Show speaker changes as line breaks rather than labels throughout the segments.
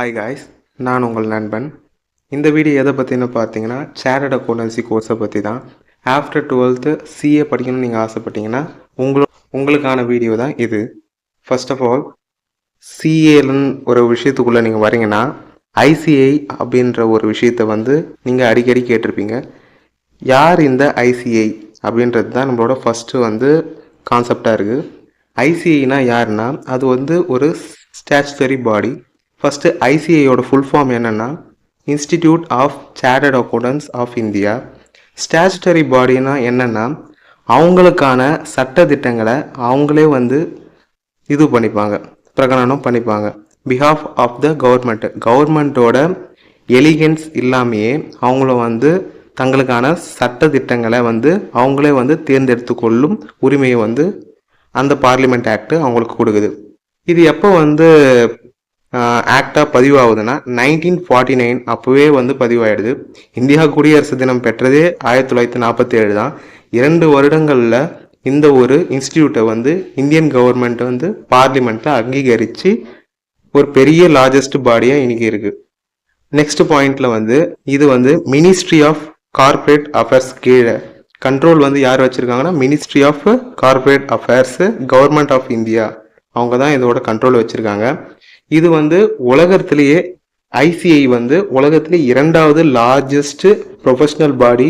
Hi guys, நான் உங்கள் நண்பன். இந்த வீடியோ எதை பற்றினு பார்த்தீங்கன்னா சார்ட்டர்ட் அக்கௌண்டன்சி கோர்ஸை பற்றி தான். ஆஃப்டர் 12th சிஏ படிக்கணும்னு நீங்கள் ஆசைப்பட்டீங்கன்னா உங்களுக்கான வீடியோ தான் இது. ஃபர்ஸ்ட் ஆஃப் ஆல், சிஏன்னு ஒரு விஷயத்துக்குள்ளே நீங்கள் வரீங்கன்னா ஐசிஐ அப்படின்ற ஒரு விஷயத்தை வந்து நீங்கள் அடிக்கடி கேட்டிருப்பீங்க. யார் இந்த ஐசிஐ அப்படின்றது தான் நம்மளோட ஃபஸ்ட்டு வந்து கான்செப்டாக இருக்குது. ஐசிஐனா யாருன்னா அது வந்து ஒரு ஸ்டாச்சுட்டரி பாடி. ஃபஸ்ட்டு ஐசிஐயோட ஃபுல் ஃபார்ம் என்னென்னா institute of chartered accountants of India. Statutory பாடினா என்னென்னா அவங்களுக்கான சட்ட திட்டங்களை அவங்களே வந்து இது பண்ணிப்பாங்க, பிரகடனம் பண்ணிப்பாங்க. பிஹாஃப் ஆஃப் த கவர்மெண்ட்டோட எலிகன்ஸ் இல்லாமையே அவங்கள வந்து தங்களுக்கான சட்ட திட்டங்களை வந்து அவங்களே வந்து தேர்ந்தெடுத்து கொள்ளும் உரிமையை வந்து அந்த பார்லிமெண்ட் ஆக்ட் அவங்களுக்கு கொடுக்குது. இது எப்போ வந்து ஆக்டாக பதிவாகுதுன்னா 1949 அப்போவே வந்து பதிவாயிடுது. இந்தியா குடியரசு தினம் பெற்றதே 1947 தான். 2 வருடங்களில் இந்த ஒரு இன்ஸ்டிடியூட்டை வந்து இந்தியன் கவர்மெண்ட் வந்து பார்லிமெண்ட்டில் அங்கீகரித்து ஒரு பெரிய லார்ஜஸ்ட் பாடியாக இன்னைக்கு இருக்குது. நெக்ஸ்ட் பாயிண்ட்ல வந்து இது வந்து மினிஸ்ட்ரி ஆஃப் கார்பரேட் அஃபேர்ஸ் கீழே கண்ட்ரோல் வந்து யார் வச்சுருக்காங்கன்னா ministry of corporate affairs, government of India, அவங்க தான் இதோட கண்ட்ரோல் வச்சுருக்காங்க. இது வந்து உலகத்திலேயே ஐசிஐ வந்து உலகத்திலே 2வது largest professional body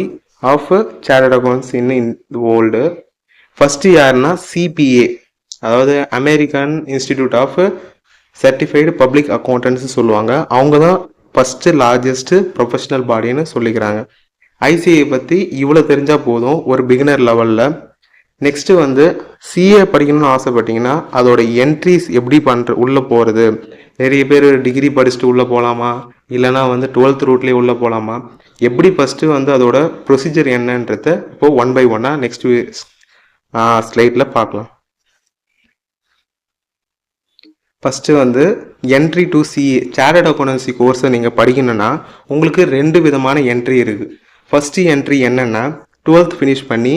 of chartered accounts in world. First யாருன்னா சிபிஏ, அதாவது American Institute of certified public accountants சொல்லுவாங்க. அவங்க தான் ஃபர்ஸ்ட் லார்ஜஸ்ட் ப்ரொஃபஷனல் பாடின்னு சொல்லிக்கிறாங்க. ஐசிஐ பற்றி இவ்வளோ தெரிஞ்சால் போதும் ஒரு பிகினர் லெவலில். நெக்ஸ்ட்டு வந்து சிஏ படிக்கணும்னு ஆசைப்பட்டீங்கன்னா அதோட என்ட்ரிஸ் எப்படி உள்ளே போகிறது. நிறைய பேர் டிகிரி படிச்சுட்டு உள்ளே போகலாமா, இல்லைனா வந்து 12th ரூட்லேயே உள்ளே போகலாமா, எப்படி ஃபஸ்ட்டு வந்து அதோட ப்ரொசீஜர் என்னன்றத இப்போது 1 by 1 நெக்ஸ்ட் ஸ்லைடில் பார்க்கலாம். ஃபஸ்ட்டு வந்து entry to CA chartered accountancy கோர்ஸை நீங்கள் படிக்கணும்னா உங்களுக்கு 2 விதமான என்ட்ரி இருக்குது. ஃபஸ்ட்டு என்ட்ரி என்னென்னா 12th ஃபினிஷ் பண்ணி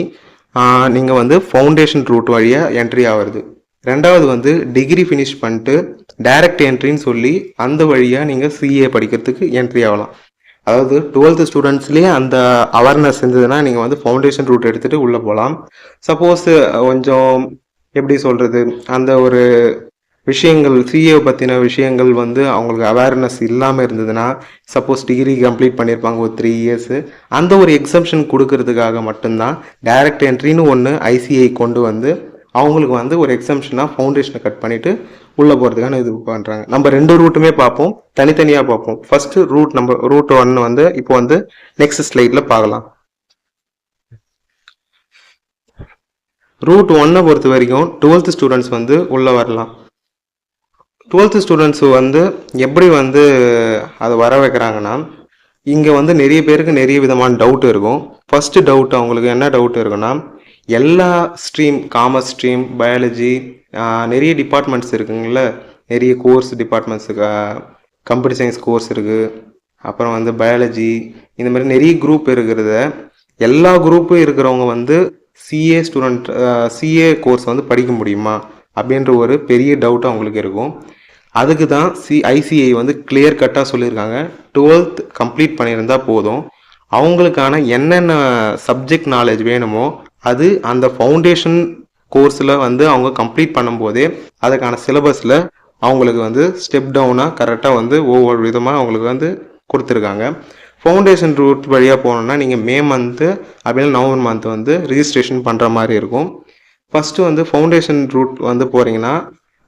நீங்கள் வந்து ஃபவுண்டேஷன் ரூட் வழியாக என்ட்ரி ஆகிறது. 2வது வந்து டிகிரி ஃபினிஷ் பண்ணிட்டு டைரக்ட் என்ட்ரின்னு சொல்லி அந்த வழியாக நீங்கள் சிஏ படிக்கிறதுக்கு என்ட்ரி ஆகலாம். அதாவது 12th ஸ்டூடெண்ட்ஸ்லேயே அந்த அவேர்னஸ் இருந்ததுன்னா நீங்கள் வந்து ஃபவுண்டேஷன் ரூட் எடுத்துகிட்டு உள்ளே போகலாம். சப்போஸ் கொஞ்சம் எப்படி சொல்கிறது, அந்த ஒரு விஷயங்கள் சிஏ பற்றின விஷயங்கள் வந்து அவங்களுக்கு அவேர்னஸ் இல்லாமல் இருந்ததுன்னா, சப்போஸ் டிகிரி கம்ப்ளீட் பண்ணியிருப்பாங்க ஒரு 3 years, அந்த ஒரு எக்ஸம்ஷன் கொடுக்கறதுக்காக மட்டும்தான் டைரக்ட் என்ட்ரின்னு ஒன்று ஐசிஐ கொண்டு வந்து அவங்களுக்கு வந்து ஒரு எக்ஸம்ஷனாக ஃபவுண்டேஷனை கட் பண்ணிவிட்டு உள்ளே போகிறதுக்கான இது பண்ணுறாங்க. நம்ம 2 ரூட்டுமே பார்ப்போம், தனித்தனியாக பார்ப்போம். ஃபஸ்ட்டு ரூட் 1 வந்து இப்போ வந்து நெக்ஸ்ட் ஸ்லைடில் பார்க்கலாம். ரூட் 1 பொறுத்த வரைக்கும் 12th ஸ்டூடெண்ட்ஸ் வந்து உள்ளே வரலாம். 12th ஸ்டூடெண்ட்ஸ் வந்து எப்படி வந்து அதை வர வைக்கிறாங்கன்னா, இங்கே வந்து நிறைய பேருக்கு நிறைய விதமான டவுட் இருக்கும். ஃபஸ்ட்டு டவுட் அவங்களுக்கு என்ன டவுட் இருக்குன்னா, எல்லா ஸ்ட்ரீம், காமர்ஸ் ஸ்ட்ரீம், பயாலஜி, நிறைய டிபார்ட்மெண்ட்ஸ் இருக்குங்கள, நிறைய course departments, computer science course இருக்குது, அப்புறம் வந்து பயாலஜி, இந்த மாதிரி நிறைய குரூப் இருக்கிறத எல்லா குரூப்பும் இருக்கிறவங்க வந்து சிஏ கோர்ஸ் வந்து படிக்க முடியுமா அப்படின்ற ஒரு பெரிய டவுட் அவங்களுக்கு இருக்கும். அதுக்கு தான் ஐசிஐ வந்து கிளியர் கட்டாக சொல்லியிருக்காங்க, 12th கம்ப்ளீட் பண்ணியிருந்தால் போதும், அவங்களுக்கான என்னென்ன சப்ஜெக்ட் நாலேஜ் வேணுமோ அது அந்த ஃபவுண்டேஷன் கோர்ஸில் வந்து அவங்க கம்ப்ளீட் பண்ணும்போதே அதுக்கான சிலபஸில் அவங்களுக்கு வந்து ஸ்டெப் டவுனாக கரெக்டாக வந்து ஒவ்வொரு விதமாக அவங்களுக்கு வந்து கொடுத்துருக்காங்க. ஃபவுண்டேஷன் ரூட் வழியாக போனோம்னா நீங்கள் மே மந்த்து அப்படின்னா நவம்பர் மந்த் வந்து ரிஜிஸ்ட்ரேஷன் பண்ணுற மாதிரி இருக்கும். ஃபஸ்ட்டு வந்து ஃபவுண்டேஷன் ரூட் வந்து போகிறீங்கன்னா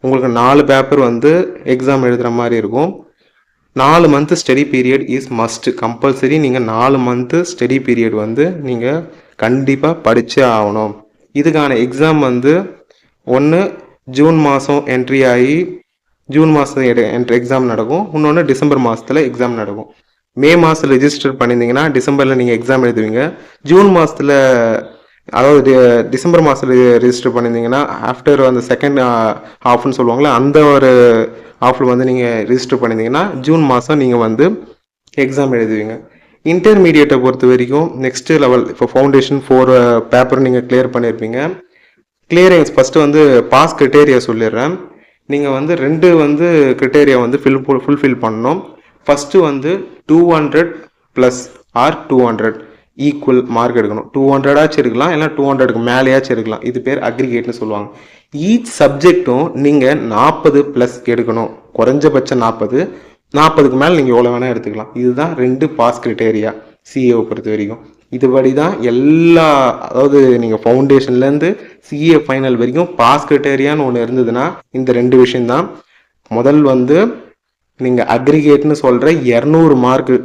உங்களுக்கு 4 பேப்பர் வந்து எக்ஸாம் எழுதுகிற மாதிரி இருக்கும். 4 month study period is must, compulsory. நீங்கள் 4 மந்த்து ஸ்டடி பீரியட் வந்து நீங்கள் கண்டிப்பாக படித்தே ஆகணும். இதுக்கான எக்ஸாம் வந்து ஒன்று ஜூன் மாதம் என்ட்ரி ஆகி ஜூன் மாதம் எக்ஸாம் நடக்கும், இன்னொன்று டிசம்பர் மாதத்தில் எக்ஸாம் நடக்கும். மே மாதத்தில் ரிஜிஸ்டர் பண்ணியிருந்தீங்கன்னா டிசம்பரில் நீங்கள் எக்ஸாம் எழுதுவீங்க. ஜூன் மாதத்தில், அதாவது டிசம்பர் மாதத்தில் ரிஜிஸ்டர் பண்ணியிருந்தீங்கன்னா ஆஃப்டர் அந்த செகண்ட் ஹாஃப்னு சொல்லுவாங்களே, அந்த ஒரு ஹாஃபில் வந்து நீங்கள் ரிஜிஸ்டர் பண்ணியிருந்தீங்கன்னா ஜூன் மாதம் நீங்கள் வந்து எக்ஸாம் எழுதுவீங்க. இன்டர்மீடியேட்டை பொறுத்த வரைக்கும் நெக்ஸ்ட் லெவல், இப்போ ஃபவுண்டேஷன் 4 பேப்பர் நீங்கள் கிளியர் பண்ணியிருப்பீங்க. கிளியரிங்ஸ் ஃபஸ்ட்டு வந்து பாஸ் கிரிட்டேரியா சொல்லிடுறேன். நீங்கள் வந்து 2 வந்து கிரிட்டேரியா வந்து ஃபுல்ஃபில் பண்ணணும். ஃபஸ்ட்டு வந்து 200 ப்ளஸ் ஆர் 200 ஈக்குவல் மார்க் எடுக்கணும். 200 எடுக்கலாம், இல்லை 200க்கு மேலேயாச்சும் எடுக்கலாம். இது பேர் அக்ரிகேட்னு சொல்லுவாங்க. ஈச் சப்ஜெக்டும் நீங்கள் 40 ப்ளஸ் எடுக்கணும். குறைஞ்சபட்சம் 40க்கு மேலே நீங்கள் எவ்வளோ வேணால் எடுத்துக்கலாம். இதுதான் 2 பாஸ் கிரிட்டேரியா சிஏவை பொறுத்த வரைக்கும். இதுபடி தான் எல்லா, அதாவது நீங்கள் ஃபவுண்டேஷன்லேருந்து சிஏ ஃபைனல் வரைக்கும் பாஸ் கிரிட்டேரியான்னு ஒன்று இருந்ததுன்னா இந்த 2 விஷயம்தான். முதல் வந்து நீங்கள் அக்ரிகேட்னு சொல்கிற 200 மார்க்கு,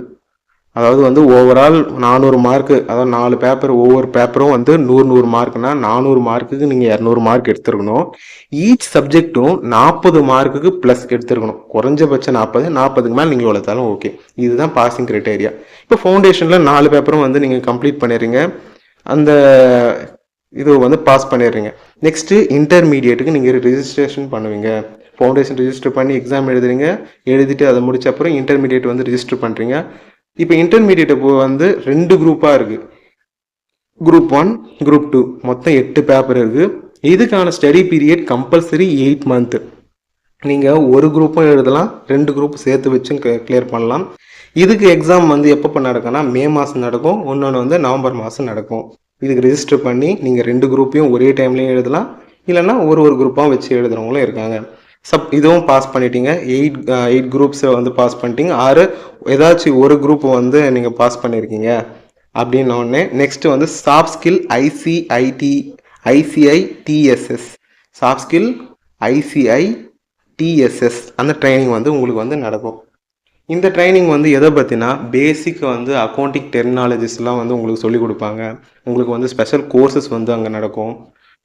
அதாவது வந்து ஓவரால் 400 மார்க்கு, அதாவது 4 பேப்பர், ஒவ்வொரு பேப்பரும் வந்து 100 மார்க்குனா 400 மார்க்குக்கு நீங்கள் 200 மார்க் எடுத்துருக்கணும். ஈச் சப்ஜெக்டும் 40 மார்க்குக்கு ப்ளஸ் எடுத்துருக்கணும். குறைஞ்சபட்சம் 40க்கு மேலே நீங்கள் எவ்வளோத்தாலும் ஓகே. இதுதான் பாசிங் கிரைட்டேரியா. இப்போ ஃபவுண்டேஷனில் 4 பேப்பரும் வந்து நீங்கள் கம்ப்ளீட் பண்ணிடுறீங்க, அந்த இது வந்து பாஸ் பண்ணிடுறீங்க. நெக்ஸ்ட்டு இன்டர்மீடியேட்டுக்கு நீங்கள் ரிஜிஸ்ட்ரேஷன் பண்ணுவீங்க. ஃபவுண்டேஷன் ரிஜிஸ்டர் பண்ணி எக்ஸாம் எழுதுறீங்க, எழுதிட்டு அதை முடிச்ச அப்புறம் இன்டர்மீடியேட் வந்து ரிஜிஸ்டர் பண்ணுறீங்க. இப்போ இன்டர்மீடியேட் வந்து 2 குரூப்பாக இருக்குது, குரூப் 1, குரூப் 2, மொத்தம் 8 பேப்பர் இருக்குது. இதுக்கான ஸ்டடி பீரியட் கம்பல்சரி 8 மந்த்து. நீங்கள் ஒரு குரூப்பும் எழுதலாம், 2 குரூப் சேர்த்து வச்சும் கிளியர் பண்ணலாம். இதுக்கு எக்ஸாம் வந்து எப்போ நடக்கும்னா மே மாதம் நடக்கும், இன்னொன்று வந்து நவம்பர் மாதம் நடக்கும். இதுக்கு ரெஜிஸ்டர் பண்ணி நீங்கள் 2 குரூப்பையும் ஒரே டைம்லேயும் எழுதலாம், இல்லைன்னா ஒரு குரூப்பாக வச்சு எழுதுறவங்களும் இருக்காங்க. இதுவும் பாஸ் பண்ணிட்டீங்க, 8 குரூப்ஸை வந்து பாஸ் பண்ணிட்டீங்க. 6 ஏதாச்சும் ஒரு குரூப் வந்து நீங்கள் பாஸ் பண்ணியிருக்கீங்க அப்படின்னோடனே நெக்ஸ்ட் வந்து soft skill ICITSS, soft skill ICITSS அந்த ட்ரைனிங் வந்து உங்களுக்கு வந்து நடக்கும். இந்த ட்ரைனிங் வந்து எதை பற்றினா பேசிக் வந்து அக்கௌண்டிங் டெர்மினாலஜிஸ்லாம் வந்து உங்களுக்கு சொல்லிக் கொடுப்பாங்க. உங்களுக்கு வந்து ஸ்பெஷல் கோர்சஸ் வந்து அங்கே நடக்கும்.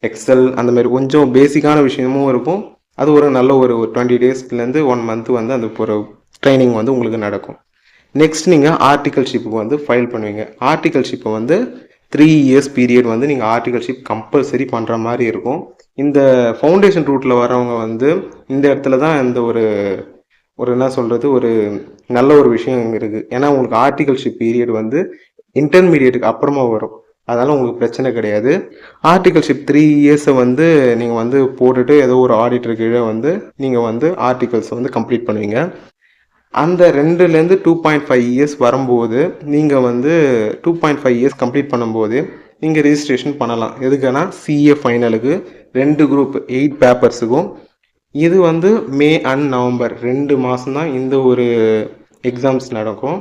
எக்ஸல் அந்த மாதிரி கொஞ்சம் பேசிக்கான விஷயமும் இருக்கும். அது ஒரு நல்ல ஒரு 20 டேஸ்லேருந்து 1 மந்த் வந்து அந்த ஒரு ட்ரைனிங் வந்து உங்களுக்கு நடக்கும். நெக்ஸ்ட் நீங்கள் ஆர்டிகல்ஷிப்புக்கு வந்து ஃபைல் பண்ணுவீங்க. ஆர்டிகல்ஷிப்பை வந்து 3 இயர்ஸ் பீரியட் வந்து நீங்கள் ஆர்டிகல்ஷிப் கம்பல்சரி பண்ணுற மாதிரி இருக்கும். இந்த ஃபவுண்டேஷன் ரூட்டில் வரவங்க வந்து இந்த இடத்துல தான் இந்த ஒரு என்ன சொல்கிறது, ஒரு நல்ல ஒரு விஷயம் இருக்குது. ஏன்னா உங்களுக்கு ஆர்டிகல்ஷிப் பீரியட் வந்து இன்டர்மீடியட்டுக்கு அப்புறமா வரும், அதனால் உங்களுக்கு பிரச்சனை கிடையாது. ஆர்டிகல்ஷிப் 3 இயர்ஸை வந்து நீங்கள் வந்து போட்டுட்டு ஏதோ ஒரு ஆடிட்டர் கீழே வந்து நீங்கள் வந்து ஆர்டிகல்ஸ் வந்து கம்ப்ளீட் பண்ணுவீங்க. அந்த 2லேருந்து 2.5 இயர்ஸ் வரும்போது நீங்கள் வந்து 2.5 இயர்ஸ் கம்ப்ளீட் பண்ணும்போது நீங்கள் ரிஜிஸ்ட்ரேஷன் பண்ணலாம். எதுக்குன்னா சிஏ ஃபைனலுக்கு 2 குரூப் 8 பேப்பர்ஸுக்கும். இது வந்து மே அண்ட் நவம்பர் 2 மாதம் தான் இந்த ஒரு எக்ஸாம்ஸ் நடக்கும்.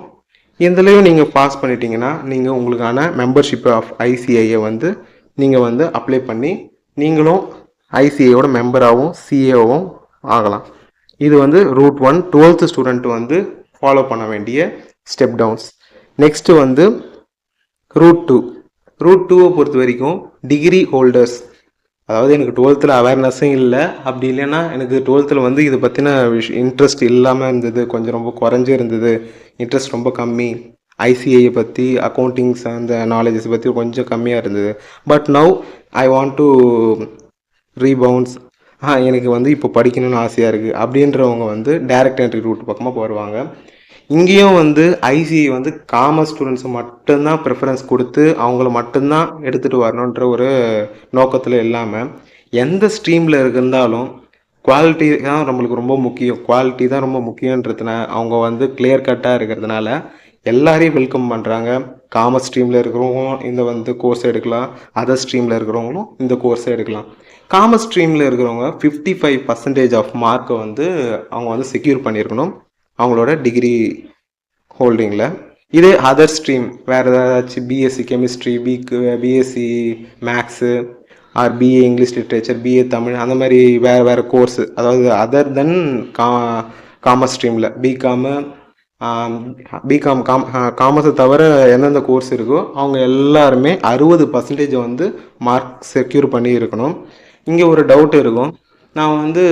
இதுலேயும் நீங்கள் பாஸ் பண்ணிட்டீங்கன்னா நீங்கள் உங்களுக்கான மெம்பர்ஷிப் ஆஃப் ஐசிஐயை வந்து நீங்கள் வந்து அப்ளை பண்ணி நீங்களும் ஐசிஐயோட மெம்பராகவும் சிஏவும் ஆகலாம். இது வந்து ரூட் 1 12th ஸ்டூடெண்ட் வந்து ஃபாலோ பண்ண வேண்டிய ஸ்டெப் டவுன்ஸ். நெக்ஸ்ட்டு வந்து ரூட் 2. ரூட் 2வை பொறுத்த வரைக்கும் டிகிரி ஹோல்டர்ஸ், அதாவது எனக்கு 12th அவேர்னஸும் இல்லை, அப்படி இல்லைன்னா எனக்கு 12th வந்து இதை பற்றின இன்ட்ரெஸ்ட் இல்லாமல் இருந்தது, கொஞ்சம் ரொம்ப குறைஞ்சி இருந்தது, இன்ட்ரெஸ்ட் ரொம்ப கம்மி, ஐசிஐயை பற்றி அக்கௌண்டிங்ஸ் அந்த நாலேஜஸ் பற்றி கொஞ்சம் கம்மியாக இருந்தது. But now I want to rebounds, எனக்கு வந்து இப்போ படிக்கணும்னு ஆசையாக இருக்குது அப்படின்றவங்க வந்து டைரக்ட் என்ட்ரி ரூட் பக்கமாக வருவாங்க. இங்கேயும் வந்து ஐசிஐ வந்து காமர்ஸ் ஸ்டூடெண்ட்ஸை மட்டும்தான் ப்ரிஃபரன்ஸ் கொடுத்து அவங்கள மட்டும்தான் எடுத்துகிட்டு வரணுன்ற ஒரு நோக்கத்தில் இல்லாமல் எந்த ஸ்ட்ரீமில் இருந்தாலும் குவாலிட்டி தான் நம்மளுக்கு ரொம்ப முக்கியம், குவாலிட்டி தான் ரொம்ப முக்கியன்றதுனால அவங்க வந்து கிளியர் கட்டாக இருக்கிறதுனால எல்லாரையும் வெல்கம் பண்ணுறாங்க. காமர்ஸ் ஸ்ட்ரீமில் இருக்கிறவங்களும் இந்த வந்து கோர்ஸ் எடுக்கலாம், அதர் ஸ்ட்ரீமில் இருக்கிறவங்களும் இந்த கோர்ஸை எடுக்கலாம். காமர்ஸ் ஸ்ட்ரீமில் இருக்கிறவங்க 55% ஆஃப் மார்க்கை வந்து அவங்க வந்து செக்யூர் பண்ணியிருக்கணும் அவங்களோட டிகிரி ஹோல்டிங்கில். இதே அதர் ஸ்ட்ரீம் வேறு ஏதாச்சும் BSc chemistry, BSc maths or BA English literature, BA Tamil, அந்த மாதிரி வேறு கோர்ஸு, அதாவது அதர் தென் காமர்ஸ் ஸ்ட்ரீமில் பிகாம் காமர்ஸை தவிர எந்தெந்த கோர்ஸ் இருக்கோ அவங்க எல்லாருமே 60% வந்து மார்க் செக்யூர் பண்ணி இருக்கணும். இங்கே ஒரு டவுட் இருக்கும், நான் வந்து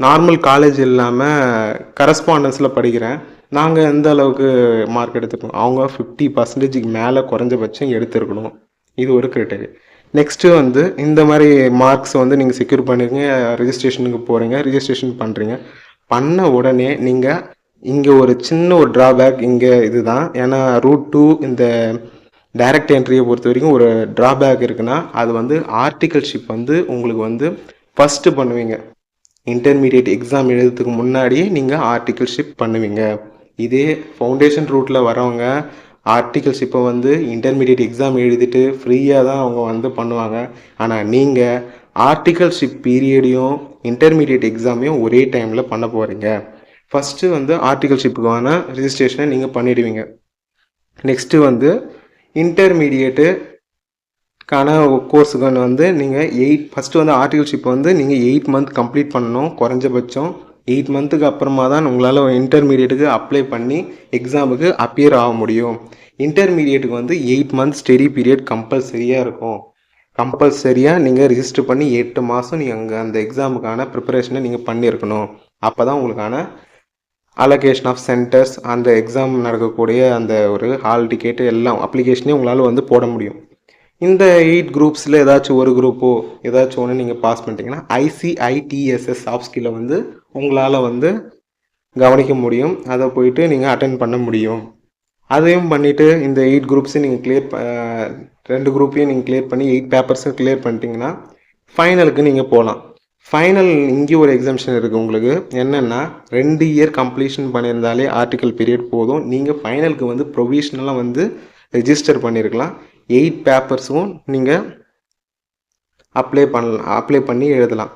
நார்மல் காலேஜ் இல்லாமல் கரஸ்பாண்டன்ஸில் படிக்கிறேன், நாங்கள் எந்த அளவுக்கு மார்க் எடுத்துக்கணும்? அவங்க 50%க்கு மேலே குறைஞ்சபட்சம் எடுத்துருக்கணும். இது ஒரு கிரைட்டீரியா. நெக்ஸ்ட்டு வந்து இந்த மாதிரி மார்க்ஸ் வந்து நீங்கள் செக்யூர் பண்ணிருங்க, ரிஜிஸ்ட்ரேஷனுக்கு போகிறீங்க, ரிஜிஸ்ட்ரேஷன் பண்ணுறீங்க, பண்ண உடனே நீங்கள் இங்கே ஒரு சின்ன ஒரு ட்ராபேக் இங்கே இதுதான். ஏன்னா ரூட் 2 இந்த டைரக்ட் என்ட்ரியை பொறுத்த வரைக்கும் ஒரு ட்ராபேக் இருக்குன்னா அது வந்து ஆர்டிகல்ஷிப் வந்து உங்களுக்கு வந்து ஃபஸ்ட்டு பண்ணுவீங்க. இன்டர்மீடியட் எக்ஸாம் எழுதுறதுக்கு முன்னாடியே நீங்கள் ஆர்டிகிள்ஷிப் பண்ணுவீங்க. இதே ஃபவுண்டேஷன் ரூட்டில் வரவங்க ஆர்டிகிள்ஷிப்பை வந்து இன்டர்மீடியட் எக்ஸாம் எழுதிட்டு ஃப்ரீயாக தான் அவங்க வந்து பண்ணுவாங்க. ஆனால் நீங்கள் ஆர்டிகிள்ஷிப் பீரியடையும் இன்டர்மீடியட் எக்ஸாமையும் ஒரே டைமில் பண்ண போகிறீங்க. ஃபஸ்ட்டு வந்து ஆர்டிகிள்ஷிப்புக்கான ரிஜிஸ்ட்ரேஷனை நீங்கள் பண்ணிடுவீங்க. நெக்ஸ்ட்டு வந்து இன்டர்மீடியேட்டு கோர்ஸுக்கான வந்து நீங்கள் ஃபஸ்ட்டு வந்து ஆர்டிகிள்ஷிப் வந்து நீங்கள் 8 மந்த் கம்ப்ளீட் பண்ணணும். குறைஞ்சபட்சம் 8 மந்த்துக்கு அப்புறமா தான் உங்களால் இன்டர்மீடியட்டுக்கு அப்ளை பண்ணி எக்ஸாமுக்கு அப்பியர் ஆக முடியும். இன்டர்மீடியட்டுக்கு வந்து 8 மந்த் ஸ்டடி பீரியட் கம்பல்சரியாக இருக்கும். கம்பல்சரியாக நீங்கள் ரிஜிஸ்டர் பண்ணி 8 மாதம் நீங்கள் அங்கே அந்த எக்ஸாமுக்கான ப்ரிப்பரேஷனை நீங்கள் பண்ணியிருக்கணும். அப்போ தான் உங்களுக்கான அலோகேஷன் ஆஃப் சென்டர்ஸ், அந்த எக்ஸாம் நடக்கக்கூடிய அந்த ஒரு ஹால் டிக்கெட்டு எல்லாம் அப்ளிகேஷனே உங்களால் வந்து போட முடியும். இந்த 8 குரூப்ஸில் ஏதாச்சும் ஒரு குரூப்போ ஏதாச்சும் ஒன்று நீங்கள் பாஸ் பண்ணிட்டீங்கன்னா ICITSS சாஃப்ட் ஸ்கில்லை வந்து உங்களால் வந்து கவனிக்க முடியும். அதை போயிட்டு நீங்கள் அட்டென்ட் பண்ண முடியும். அதையும் பண்ணிவிட்டு இந்த 8 குரூப்ஸையும் நீங்கள் 2 குரூப்பையும் நீங்கள் கிளியர் பண்ணி 8 பேப்பர்ஸும் கிளியர் பண்ணிட்டீங்கன்னா ஃபைனலுக்கு நீங்கள் போகலாம். ஃபைனல் இங்கேயும் ஒரு எக்ஸாம்ஷன் இருக்குது உங்களுக்கு. என்னென்னா 2 இயர் கம்ப்ளீஷன் பண்ணியிருந்தாலே ஆர்டிக்கல் பீரியட் போதும். நீங்கள் ஃபைனலுக்கு வந்து ப்ரொவிஷ்னலாக வந்து ரெஜிஸ்டர் பண்ணியிருக்கலாம். 8 பேப்பர்ஸும் நீங்கள் அப்ளை பண்ணி எழுதலாம்.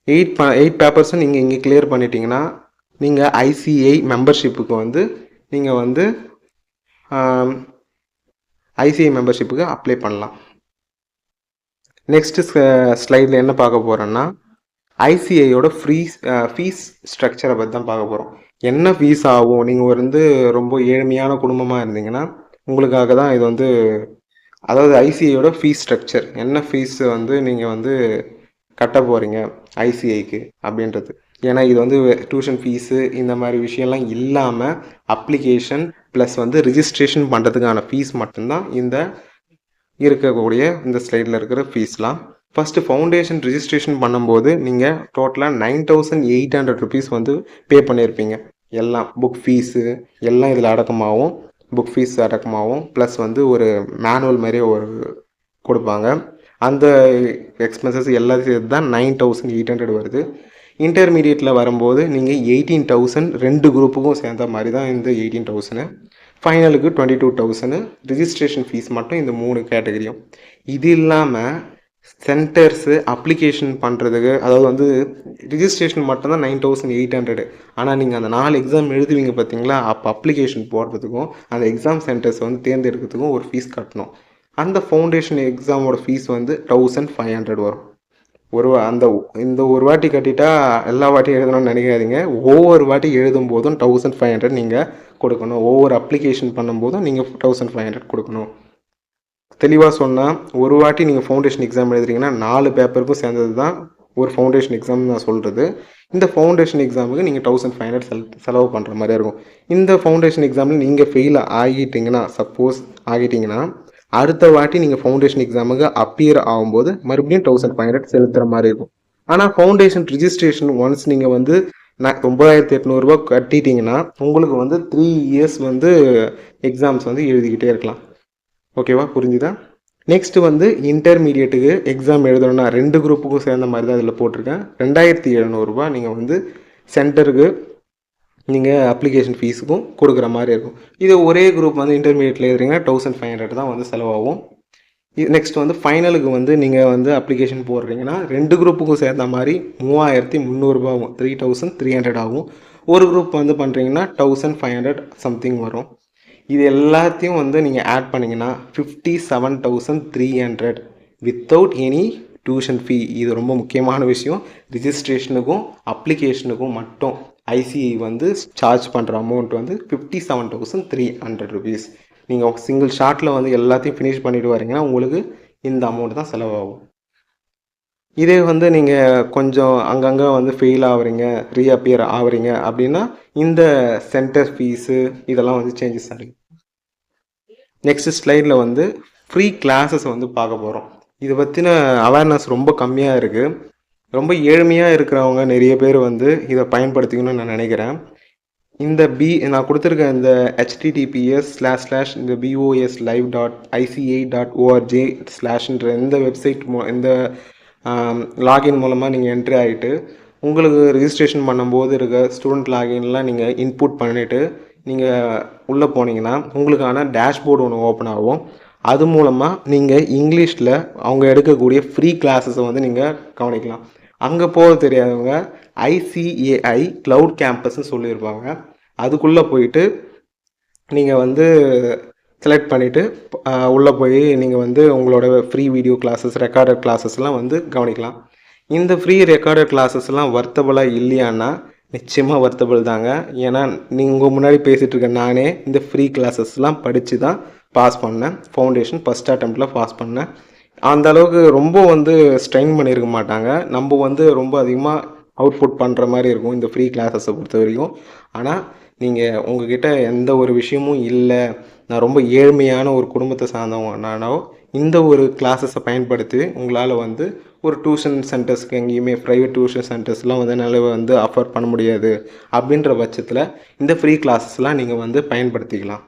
8 பேப்பர்ஸும் நீங்கள் இங்கே கிளியர் பண்ணிட்டீங்கன்னா நீங்கள் ICI மெம்பர்ஷிப்புக்கு வந்து நீங்கள் வந்து ICI மெம்பர்ஷிப்புக்கு அப்ளை பண்ணலாம். நெக்ஸ்ட்டு ஸ்லைடில் என்ன பார்க்க போகிறோன்னா ICIயோட ஃபீஸ் ஸ்ட்ரக்சரை பற்றி தான் பார்க்க போகிறோம். என்ன ஃபீஸ் ஆகும், நீங்கள் வந்து ரொம்ப ஏழ்மையான குடும்பமாக இருந்தீங்கன்னா உங்களுக்காக தான் இது வந்து, அதாவது ICIயோட ஃபீஸ் ஸ்ட்ரக்சர், என்ன ஃபீஸ் வந்து நீங்கள் வந்து கட்ட போகிறீங்க ICIக்கு அப்படின்றது. ஏன்னா இது வந்து டியூஷன் ஃபீஸு இந்த மாதிரி விஷயம்லாம் இல்லாமல் அப்ளிகேஷன் ப்ளஸ் வந்து ரிஜிஸ்ட்ரேஷன் பண்ணுறதுக்கான ஃபீஸ் மட்டும்தான் இந்த இருக்கக்கூடிய இந்த ஸ்லைடில் இருக்கிற ஃபீஸ்லாம். ஃபஸ்ட்டு ஃபவுண்டேஷன் ரிஜிஸ்ட்ரேஷன் பண்ணும்போது நீங்கள் டோட்டலாக 9,800 ருபீஸ் வந்து பே பண்ணியிருப்பீங்க. எல்லாம் புக் ஃபீஸு எல்லாம் இதில் அடக்கமாகவும், புக் ஃபீஸ் அடக்கமாகவும் ப்ளஸ் வந்து ஒரு மேனுவல் மாதிரி ஒரு கொடுப்பாங்க. அந்த எக்ஸ்பென்சஸ் எல்லாத்தையும் சேர்த்து தான் 9,800 வருது. இன்டர்மீடியட்டில் வரும்போது நீங்கள் 18,000 2 குரூப்புக்கும் சேர்ந்த மாதிரி தான் இந்த 18,000. ஃபைனலுக்கு 22,000. ரிஜிஸ்ட்ரேஷன் ஃபீஸ் மட்டும் இந்த 3 கேட்டகரியும். இது இல்லாமல் சென்டர்ஸு அப்ளிகேஷன் பண்ணுறதுக்கு, அதாவது வந்து ரிஜிஸ்ட்ரேஷன் மட்டும்தான் 9,800. ஆனால் நீங்கள் அந்த 4 எக்ஸாம் எழுதுவீங்க பார்த்தீங்களா, அப்போ அப்ளிகேஷன் போடுறதுக்கும் அந்த எக்ஸாம் சென்டர்ஸை வந்து தேர்ந்தெடுக்கிறதுக்கும் ஒரு ஃபீஸ் கட்டணும். அந்த ஃபவுண்டேஷன் எக்ஸாமோட ஃபீஸ் வந்து 1,500 வரும். இந்த ஒரு வாட்டி கட்டிட்டா எல்லா வாட்டியும் எழுதணும்னு நினைக்காதீங்க. ஒவ்வொரு வாட்டி எழுதும் போதும் 1,500 நீங்கள் கொடுக்கணும். ஒவ்வொரு அப்ளிகேஷன் பண்ணும்போதும் நீங்கள் 1,500 கொடுக்கணும். தெளிவாக சொன்னால், ஒரு வாட்டி நீங்கள் ஃபவுண்டேஷன் எக்ஸாம் எழுதுறீங்கன்னா 4 பேப்பருக்கும் சேர்ந்தது தான் ஒரு ஃபவுண்டேஷன் எக்ஸாம் நான் சொல்கிறது. இந்த ஃபவுண்டேஷன் எக்ஸாமுக்கு நீங்கள் 1,500 செலவு பண்ணுற மாதிரி இருக்கும். இந்த ஃபவுண்டேஷன் எக்ஸாமில் நீங்கள் ஃபெயில் சப்போஸ் ஆகிட்டிங்கன்னா அடுத்த வாட்டி நீங்கள் ஃபவுண்டேஷன் எக்ஸாமுக்கு அப்பியர் ஆகும்போது மறுபடியும் 1,500 செலுத்துகிற மாதிரி இருக்கும். ஆனால் ஃபவுண்டேஷன் ரிஜிஸ்ட்ரேஷன் ஒன்ஸ் நீங்கள் வந்து 9,800 ரூபா கட்டிட்டிங்கன்னா உங்களுக்கு வந்து 3 இயர்ஸ் வந்து எக்ஸாம்ஸ் வந்து எழுதிக்கிட்டே இருக்கலாம். ஓகேவா, புரிஞ்சுதா? நெக்ஸ்ட்டு வந்து இன்டர்மீடியட்டுக்கு எக்ஸாம் எழுதணும்னா 2 குரூப்புக்கும் சேர்ந்த மாதிரி தான் இதில் போட்டிருக்கேன். 2,700 ரூபா நீங்கள் வந்து சென்டருக்கு நீங்கள் அப்ளிகேஷன் ஃபீஸுக்கும் கொடுக்குற மாதிரி இருக்கும். இது ஒரே குரூப் வந்து இன்டர்மீடியட்டில் எழுதுறீங்கன்னா 1,500 தான் வந்து செலவாகும். நெக்ஸ்ட் வந்து ஃபைனலுக்கு வந்து நீங்கள் வந்து அப்ளிகேஷன் போடுறீங்கன்னா 2 குரூப்புக்கும் சேர்ந்த மாதிரி 3,300 ரூபா ஆகும். 3,300 ஆகும். ஒரு குரூப் வந்து பண்ணுறீங்கன்னா 1,500 சம்திங் வரும். இது எல்லாத்தையும் வந்து நீங்கள் ஆட் பண்ணிங்கன்னா 57,300 வித்தவுட் எனி டியூஷன் ஃபீ. இது ரொம்ப முக்கியமான விஷயம். ரிஜிஸ்ட்ரேஷனுக்கும் அப்ளிகேஷனுக்கும் மட்டும் ICI வந்து சார்ஜ் பண்ணுற அமௌண்ட் வந்து 57,300 ருபீஸ். நீங்கள் சிங்கிள் ஷார்ட்டில் வந்து எல்லாத்தையும் ஃபினிஷ் பண்ணிட்டு வரீங்கன்னா உங்களுக்கு இந்த அமௌண்ட் தான் செலவாகும். இதே வந்து நீங்கள் கொஞ்சம் அங்கங்கே வந்து ஃபெயில் ஆகுறீங்க, ரீஅப்பியர் ஆகுறீங்க அப்படின்னா இந்த சென்டர் ஃபீஸு இதெல்லாம் வந்து சேஞ்சஸ் ஆகுது. நெக்ஸ்ட் ஸ்லைடில் வந்து ஃப்ரீ கிளாஸஸ் வந்து பார்க்க போகிறோம். இதை பற்றின அவேர்னஸ் ரொம்ப கம்மியாக இருக்குது. ரொம்ப ஏழ்மையாக இருக்கிறவங்க நிறைய பேர் வந்து இதை பயன்படுத்திக்கணும்னு நான் நினைக்கிறேன். இந்த நான் கொடுத்துருக்க இந்த https/ இந்த boslive.ica.org/ இந்த வெப்சைட் இந்த லாகின் மூலமாக நீங்கள் என்ட்ரி ஆகிட்டு உங்களுக்கு ரிஜிஸ்ட்ரேஷன் பண்ணும்போது இருக்க ஸ்டூடெண்ட் லாகின்லாம் நீங்கள் இன்புட் பண்ணிவிட்டு நீங்கள் உள்ளே போனீங்கன்னா உங்களுக்கான டேஷ்போர்டு ஒன்று ஓப்பன் ஆகும். அது மூலமாக நீங்கள் இங்கிலீஷில் அவங்க எடுக்கக்கூடிய ஃப்ரீ கிளாஸஸை வந்து நீங்கள் கவனிக்கலாம். அங்கே போக தெரியாதவங்க ICAI க்ளவுட் கேம்பஸ்ன்னு சொல்லியிருப்பாங்க. அதுக்குள்ளே போயிட்டு நீங்கள் வந்து செலக்ட் பண்ணிவிட்டு உள்ளே போய் நீங்கள் வந்து உங்களோட ஃப்ரீ வீடியோ கிளாஸஸ், ரெக்கார்டட் கிளாஸஸ்லாம் வந்து கவனிக்கலாம். இந்த ஃப்ரீ ரெக்கார்டட் கிளாஸஸ்லாம் வர்த்தபுளாக இல்லையான்னா நிச்சயமாக வர்த்தபிள் தாங்க. ஏன்னா நீங்கள் முன்னாடி பேசிகிட்டு இருக்க நானே இந்த ஃப்ரீ கிளாஸஸ்லாம் படித்து தான் பாஸ் பண்ணேன். ஃபவுண்டேஷன் ஃபஸ்ட் அட்டெம்ப்டில் பாஸ் பண்ணேன். அந்த அளவுக்கு ரொம்ப வந்து ஸ்ட்ரெயின் பண்ணியிருக்க மாட்டாங்க. நம்ம வந்து ரொம்ப அதிகமாக அவுட்புட் பண்ணுற மாதிரி இருக்கும் இந்த ஃப்ரீ கிளாஸஸை பொறுத்த வரைக்கும். ஆனால் நீங்கள் உங்ககிட்ட எந்த ஒரு விஷயமும் இல்லை, நான் ரொம்ப ஏழ்மையான ஒரு குடும்பத்தை சார்ந்தவங்கனானோ இந்த ஒரு கிளாஸஸை பயன்படுத்தி உங்களால் வந்து ஒரு டியூஷன் சென்டர்ஸ்க்கு எங்கேயுமே ப்ரைவேட் டியூஷன் சென்டர்ஸ்லாம் வந்து என்னால் வந்து அஃபோர்ட் பண்ண முடியாது அப்படின்ற பட்சத்தில் இந்த ஃப்ரீ கிளாஸஸ்லாம் நீங்கள் வந்து பயன்படுத்திக்கலாம்.